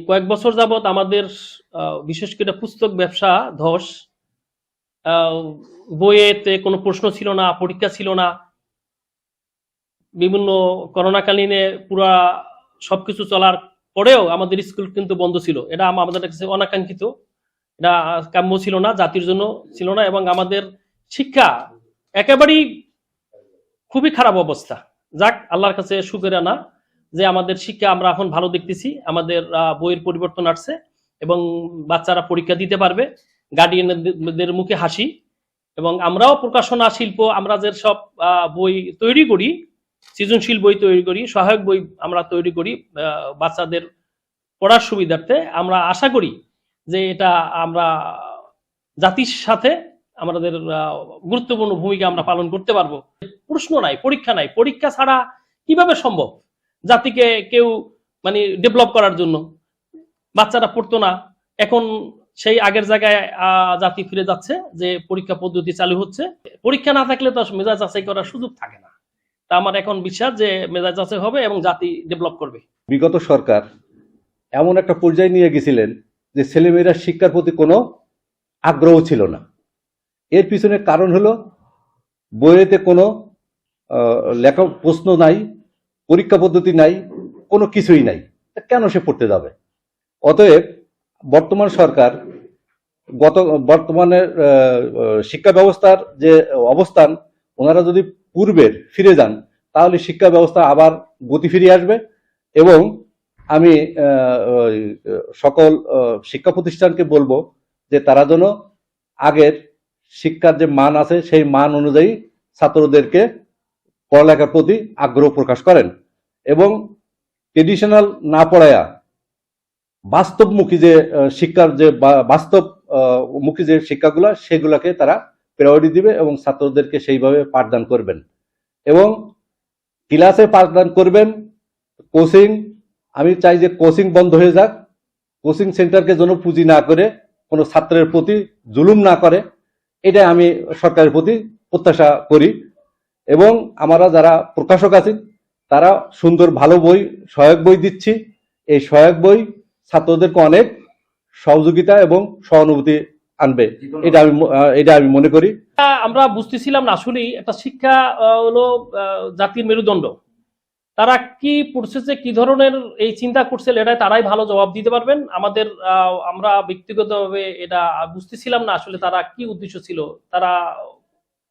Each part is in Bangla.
কয়েক বছর যাবত আমাদের বিশেষ করে পুস্তক ব্যবসা ধস। বইয়েতে কোনো প্রশ্ন ছিল না, পরীক্ষা ছিল না। বিভিন্ন করোনাকালীনে পুরা সবকিছু চলার পরেও আমাদের স্কুল কিন্তু বন্ধ ছিল। এটা আমাদের কাছে অনাকাঙ্ক্ষিত, এটা কাম্য ছিল না, জাতির জন্য ছিল না, এবং আমাদের শিক্ষা একেবারেই খুবই খারাপ অবস্থা। যাক, আল্লাহর কাছে শুকরানা যে আমাদের শিক্ষা আমরা এখন ভালো দেখতেছি। আমাদের বইয়ের পরিবর্তন আসছে এবং বাচ্চারা পরীক্ষা দিতে পারবে, গার্ডিয়ানদের মুখে হাসি। এবং আমরাও প্রকাশনা শিল্প, আমরা যে সব বই তৈরি করি, সৃজনশীল বই তৈরি করি, সহায়ক বই আমরা তৈরি করি বাচ্চাদের পড়ার সুবিধার্থে। আমরা আশা করি যে এটা আমরা জাতির সাথে আমাদের গুরুত্বপূর্ণ ভূমিকা আমরা পালন করতে পারবো। প্রশ্ন নাই, পরীক্ষা নাই, পরীক্ষা ছাড়া কিভাবে সম্ভব জাতিকে কেউ মানে ডেভেলপ করার জন্য? বাচ্চারা পড়তো না, এখন সেই আগের জায়গায় জাতি ফিরে যাচ্ছে, যে পরীক্ষা পদ্ধতি চালু হচ্ছে। পরীক্ষা না থাকলে তো মেধা যাচাই করার সুযোগ থাকে না। তা আমার এখন বিশ্বাস যে মেধা যাচাই হবে এবং জাতি ডেভেলপ করবে। বিগত সরকার এমন একটা পর্যায়ে নিয়ে গেছিলেন যে ছেলেমেয়েরা শিক্ষার প্রতি কোনো আগ্রহ ছিল না। এর পিছনে কারণ হলো বইয়েতে কোনো লেখা প্রশ্ন নাই, পরীক্ষা পদ্ধতি নাই, কোনো কিছুই নাই। কেন সে পড়তে যাবে? অতএব বর্তমান সরকার বর্তমানের শিক্ষা ব্যবস্থার যে অবস্থান, ওনারা যদি পূর্বের ফিরে যান তাহলে শিক্ষা ব্যবস্থা আবার গতি ফিরিয়ে আসবে। এবং আমি সকল শিক্ষা প্রতিষ্ঠানকে বলবো যে তারা যেন আগের শিক্ষার যে মান আছে সেই মান অনুযায়ী ছাত্রদেরকে পড়ালেখার প্রতি আগ্রহ প্রকাশ করেন এবং ট্রেডিশনাল না পড়ায়া বাস্তবমুখী যে শিক্ষার যে বাস্তবমুখী যে শিক্ষাগুলো সেগুলোকে তারা প্রায়োরিটি দিবে এবং ছাত্রদেরকে সেইভাবে পাঠদান করবেন এবং ক্লাসে পাঠদান করবেন। কোচিং, আমি চাই যে কোচিং বন্ধ হয়ে যাক, কোচিং সেন্টারকে যেন পুঁজি না করে কোনো ছাত্রের প্রতি জুলুম না করে, এটা আমি সরকারের প্রতি প্রত্যাশা করি। এবং আমরা যারা প্রকাশক আছি তারা সুন্দর ভালো বই, সহায়ক বই দিচ্ছি। এই সহায়ক বই ছাত্রদেরকে অনেক সহযোগিতা এবং সহানুভূতি আনবে, এটা আমি মনে করি। আমরা বুঝতেছিলাম না আসলেই একটা শিক্ষা হলো জাতির মেরুদণ্ড। তারা কি পড়ছে, কি ধরনের এই চিন্তা করছে, এটাই তারাই ভালো জবাব দিতে পারবেন। আমাদের আমরা ব্যক্তিগতভাবে এটা বুঝতেছিলাম না আসলে তারা কি উদ্দেশ্য ছিল। তারা,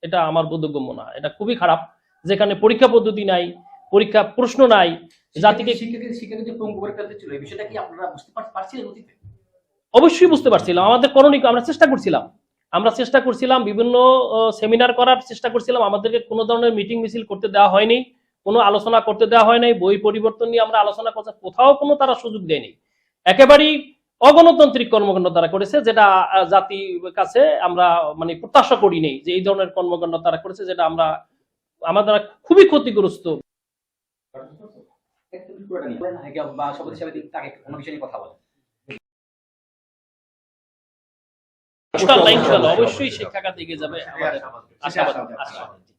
এটা আমার বোধগম্য না, এটা খুবই খারাপ। যেখানে পরীক্ষা পদ্ধতি নাই, পরীক্ষা প্রশ্ন নাই, জাতিকে অবশ্যই বুঝতে পারছিলাম। আমাদের করণীয় আমরা চেষ্টা করছিলাম বিভিন্ন সেমিনার করার চেষ্টা করছিলাম। আমাদেরকে কোনো ধরনের মিটিং মিছিল করতে দেওয়া হয়নি, কোনো আলোচনা করতে দেওয়া হয় নাই। বই পরিবর্তন নিয়ে আমরা আলোচনা করতে কোথাও কোনো তারা সুযোগ দেয়নি। একেবারেই অগণতান্ত্রিক কর্মকাণ্ড তারা করেছে, যেটা জাতির কাছে আমরা মানে প্রত্যাশা করি নেই যে এই ধরনের কর্মকাণ্ড তারা করেছে, যেটা আমরা আমাদের খুবই ক্ষতিগ্রস্ত। অবশ্যই শিক্ষা খাতে এগিয়ে যাবে, আমাদের আশাবাদ।